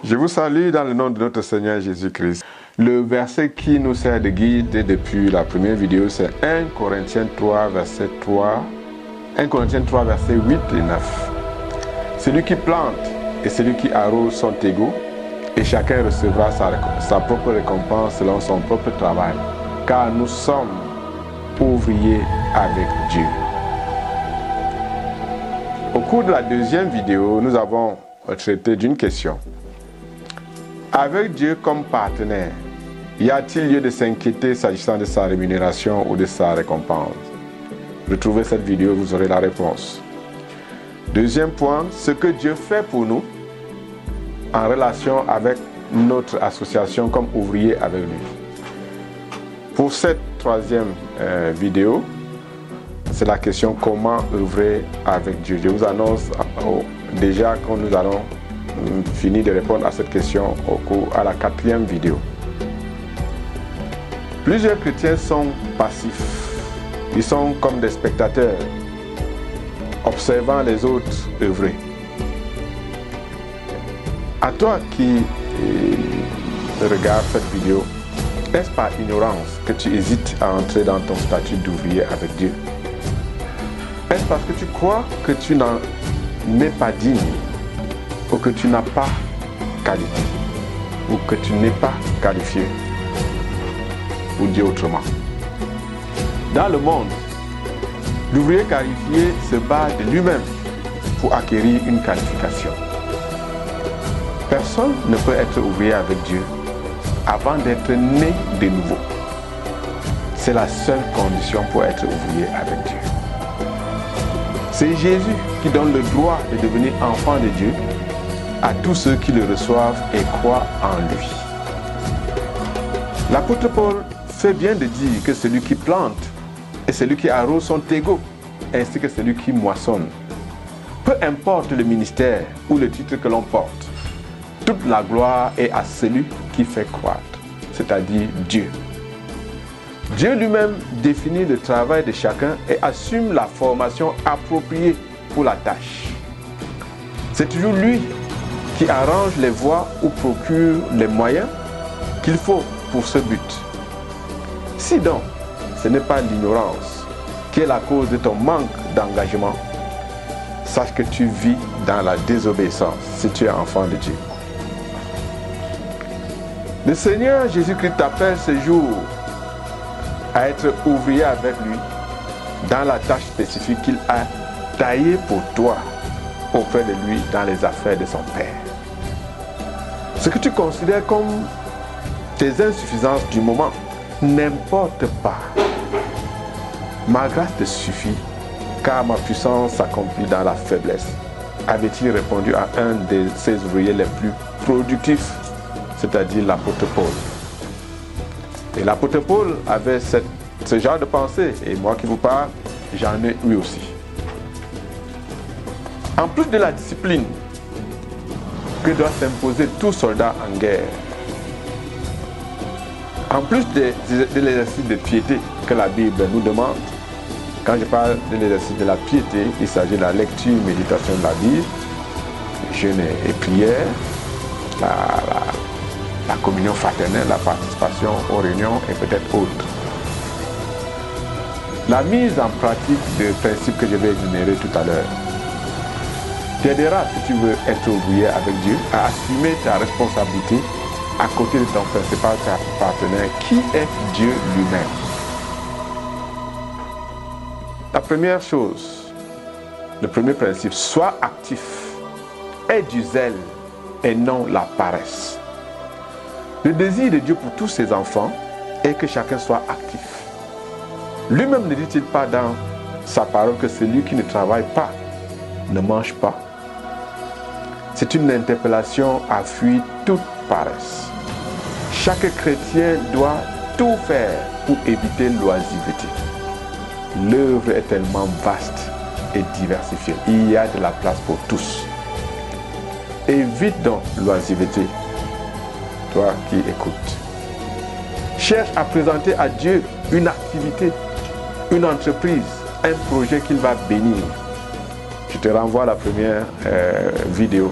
Je vous salue dans le nom de notre Seigneur Jésus-Christ. Le verset qui nous sert de guide depuis la première vidéo, c'est 1 Corinthiens 3, verset 3. 1 Corinthiens 3, verset 8 et 9. Celui qui plante et celui qui arrose sont égaux, et chacun recevra sa propre récompense selon son propre travail, car nous sommes ouvriers avec Dieu. Au cours de la deuxième vidéo, nous avons traité d'une question. Avec Dieu comme partenaire, y a-t-il lieu de s'inquiéter s'agissant de sa rémunération ou de sa récompense? Retrouvez cette vidéo, vous aurez la réponse. Deuxième point, ce que Dieu fait pour nous en relation avec notre association comme ouvrier avec lui. Pour cette troisième vidéo, c'est la question comment œuvrer avec Dieu. Je vous annonce déjà que nous allons finir de répondre à cette question à la quatrième vidéo. Plusieurs chrétiens sont passifs. Ils sont comme des spectateurs, observant les autres œuvrer. À toi qui regardes cette vidéo, est-ce par ignorance que tu hésites à entrer dans ton statut d'ouvrier avec Dieu? Est-ce parce que tu crois que tu n'en es pas digne, ou que tu n'as pas qualité, ou que tu n'es pas qualifié? Ou dit autrement, dans le monde, l'ouvrier qualifié se bat de lui-même pour acquérir une qualification. Personne ne peut être ouvrier avec Dieu avant d'être né de nouveau. C'est la seule condition pour être ouvrier avec Dieu. C'est Jésus qui donne le droit de devenir enfant de Dieu à tous ceux qui le reçoivent et croient en lui. L'apôtre Paul fait bien de dire que celui qui plante et celui qui arrose sont égaux, ainsi que celui qui moissonne. Peu importe le ministère ou le titre que l'on porte, toute la gloire est à celui qui fait croître, c'est-à-dire Dieu. Dieu lui-même définit le travail de chacun et assume la formation appropriée pour la tâche. C'est toujours lui qui arrange les voies ou procure les moyens qu'il faut pour ce but. Si donc, ce n'est pas l'ignorance qui est la cause de ton manque d'engagement, sache que tu vis dans la désobéissance si tu es enfant de Dieu. Le Seigneur Jésus-Christ t'appelle ce jour à être ouvrier avec lui dans la tâche spécifique qu'il a taillée pour toi auprès de lui dans les affaires de son Père. Ce que tu considères comme tes insuffisances du moment n'importe pas. Ma grâce te suffit, car ma puissance s'accomplit dans la faiblesse, avait-il répondu à un de ses ouvriers les plus productifs, c'est-à-dire l'apôtre Paul. Et l'apôtre Paul avait ce genre de pensée, et moi qui vous parle, j'en ai eu aussi. En plus de la discipline que doit s'imposer tout soldat en guerre, en plus de l'exercice de piété que la Bible nous demande, quand je parle de l'exercice de la piété, il s'agit de la lecture, méditation de la Bible, jeûne et prière, la communion fraternelle, la participation aux réunions et peut-être autres. La mise en pratique des principes que je vais énumérer tout à l'heure t'aidera, si tu veux être ouvrier avec Dieu, à assumer ta responsabilité à côté de ton principal partenaire qui est Dieu lui-même. La première chose, le premier principe, sois actif, aie du zèle et non la paresse. Le désir de Dieu pour tous ses enfants est que chacun soit actif. Lui-même ne dit-il pas dans sa parole que celui qui ne travaille pas ne mange pas? C'est une interpellation à fuir toute paresse. Chaque chrétien doit tout faire pour éviter l'oisiveté. L'œuvre est tellement vaste et diversifiée. Il y a de la place pour tous. Évite donc l'oisiveté, toi qui écoutes. Cherche à présenter à Dieu une activité, une entreprise, un projet qu'il va bénir. Je te renvoie à la première vidéo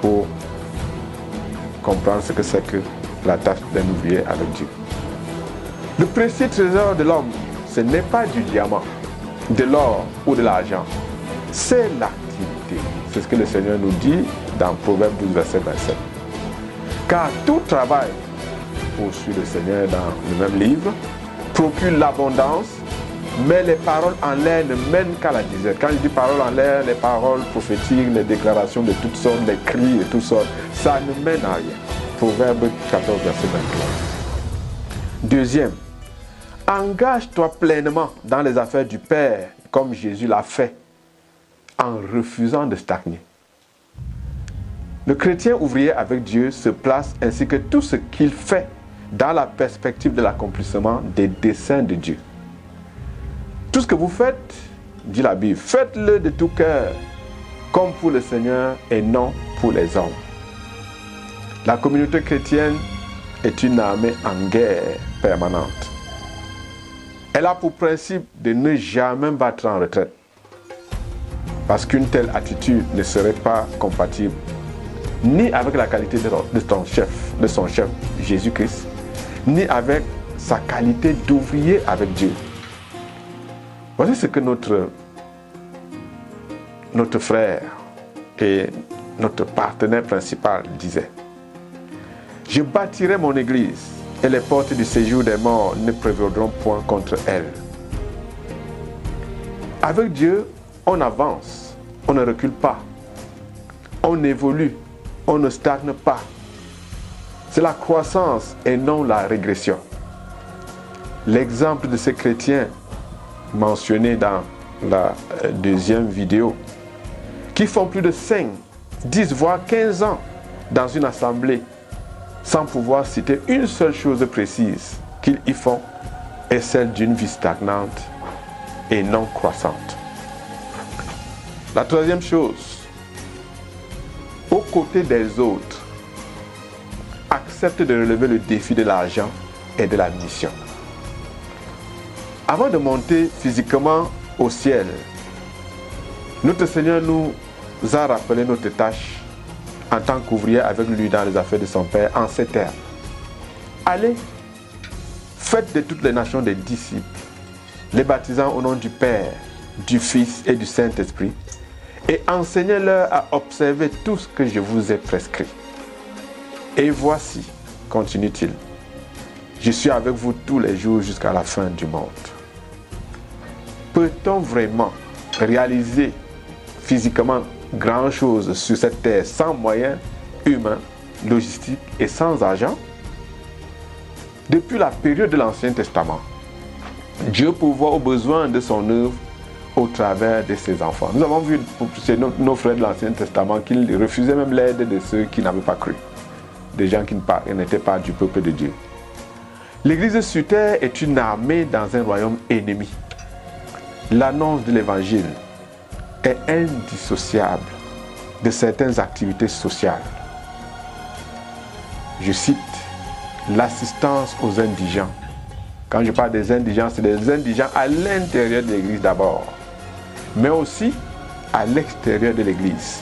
pour comprendre ce que c'est que la tâche d'un ouvrier avec Dieu. Le précieux trésor de l'homme, ce n'est pas du diamant, de l'or ou de l'argent. C'est l'activité. C'est ce que le Seigneur nous dit dans Proverbe 12, verset 27. Car tout travail, poursuit le Seigneur dans le même livre, procure l'abondance, mais les paroles en l'air ne mènent qu'à la disette. Quand je dis paroles en l'air, les paroles prophétiques, les déclarations de toutes sortes, les cris de toutes sortes, ça ne mène à rien. Proverbe 14, verset 23. Deuxième, engage-toi pleinement dans les affaires du Père, comme Jésus l'a fait, en refusant de stagner. Le chrétien ouvrier avec Dieu se place ainsi que tout ce qu'il fait dans la perspective de l'accomplissement des desseins de Dieu. Tout ce que vous faites, dit la Bible, faites-le de tout cœur, comme pour le Seigneur et non pour les hommes. La communauté chrétienne est une armée en guerre permanente. Elle a pour principe de ne jamais battre en retraite, parce qu'une telle attitude ne serait pas compatible ni avec la qualité de son chef, Jésus-Christ, ni avec sa qualité d'ouvrier avec Dieu. Voici ce que notre frère et notre partenaire principal disait. Je bâtirai mon église et les portes du séjour des morts ne prévaudront point contre elle. Avec Dieu, on avance, on ne recule pas, on évolue, on ne stagne pas. C'est la croissance et non la régression. L'exemple de ces chrétiens mentionnés dans la deuxième vidéo, qui font plus de 5, 10 voire 15 ans dans une assemblée sans pouvoir citer une seule chose précise qu'ils y font, est celle d'une vie stagnante et non croissante. La troisième chose, aux côtés des autres, accepte de relever le défi de l'argent et de la mission. Avant de monter physiquement au ciel, notre Seigneur nous a rappelé notre tâche en tant qu'ouvrier avec lui dans les affaires de son Père en ces termes. Allez, faites de toutes les nations des disciples, les baptisant au nom du Père, du Fils et du Saint-Esprit, et enseignez-leur à observer tout ce que je vous ai prescrit. Et voici, continue-t-il, je suis avec vous tous les jours jusqu'à la fin du monde. Peut-on vraiment réaliser physiquement grand chose sur cette terre sans moyens humains, logistiques et sans argent? Depuis la période de l'Ancien Testament, Dieu pourvoit aux besoins de son œuvre au travers de ses enfants. Nous avons vu chez nos frères de l'Ancien Testament qu'ils refusaient même l'aide de ceux qui n'avaient pas cru, des gens qui n'étaient pas du peuple de Dieu. L'Église sur terre est une armée dans un royaume ennemi. L'annonce de l'Évangile est indissociable de certaines activités sociales. Je cite l'assistance aux indigents. Quand je parle des indigents, c'est des indigents à l'intérieur de l'Église d'abord, mais aussi à l'extérieur de l'Église.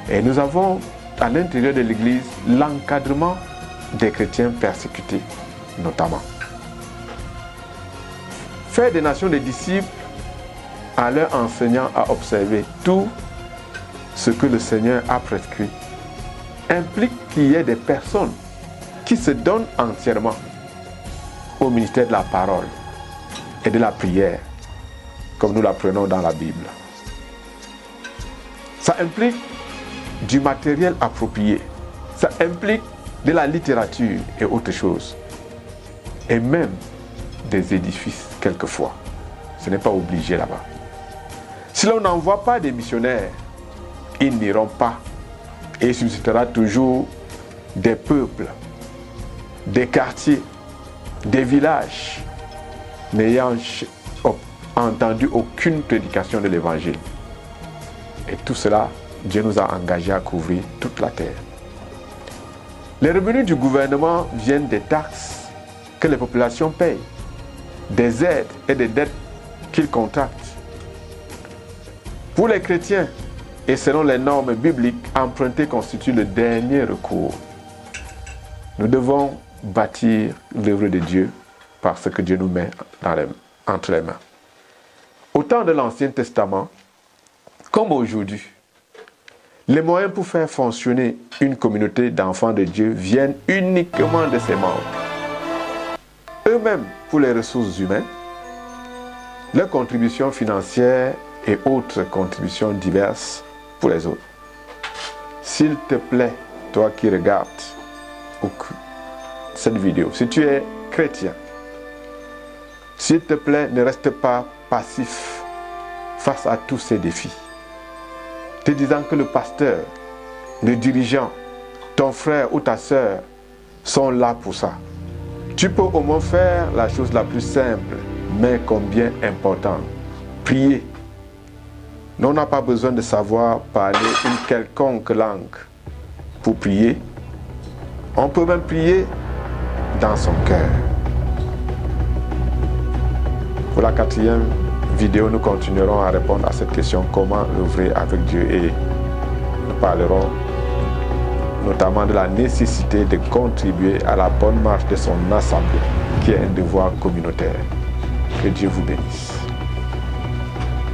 Et nous avons à l'intérieur de l'Église l'encadrement des chrétiens persécutés, notamment. Faire des nations des disciples en leur enseignant à observer tout ce que le Seigneur a prescrit implique qu'il y ait des personnes qui se donnent entièrement au ministère de la parole et de la prière, comme nous l'apprenons dans la Bible. Ça implique du matériel approprié, ça implique de la littérature et autre chose, et même des édifices quelquefois. Ce n'est pas obligé là-bas. Si l'on n'envoie pas des missionnaires, ils n'iront pas, et il suscitera toujours des peuples, des quartiers, des villages n'ayant entendu aucune prédication de l'Évangile. Et tout cela, Dieu nous a engagés à couvrir toute la terre. Les revenus du gouvernement viennent des taxes que les populations payent, des aides et des dettes qu'ils contractent. Pour les chrétiens, et selon les normes bibliques, emprunter constitue le dernier recours. Nous devons bâtir l'œuvre de Dieu par ce que Dieu nous met entre les mains. Au temps de l'Ancien Testament, comme aujourd'hui, les moyens pour faire fonctionner une communauté d'enfants de Dieu viennent uniquement de ses membres. Eux-mêmes, pour les ressources humaines, leurs contributions financières et autres contributions diverses pour les autres. S'il te plaît, toi qui regardes cette vidéo, si tu es chrétien, s'il te plaît, ne reste pas passif face à tous ces défis. Te disant que le pasteur, le dirigeant, ton frère ou ta soeur sont là pour ça. Tu peux au moins faire la chose la plus simple, mais combien importante. Prier. On n'a pas besoin de savoir parler une quelconque langue pour prier. On peut même prier dans son cœur. Pour la 4e vidéo, nous continuerons à répondre à cette question, comment œuvrer avec Dieu, et nous parlerons notamment de la nécessité de contribuer à la bonne marche de son assemblée, qui est un devoir communautaire. Que Dieu vous bénisse.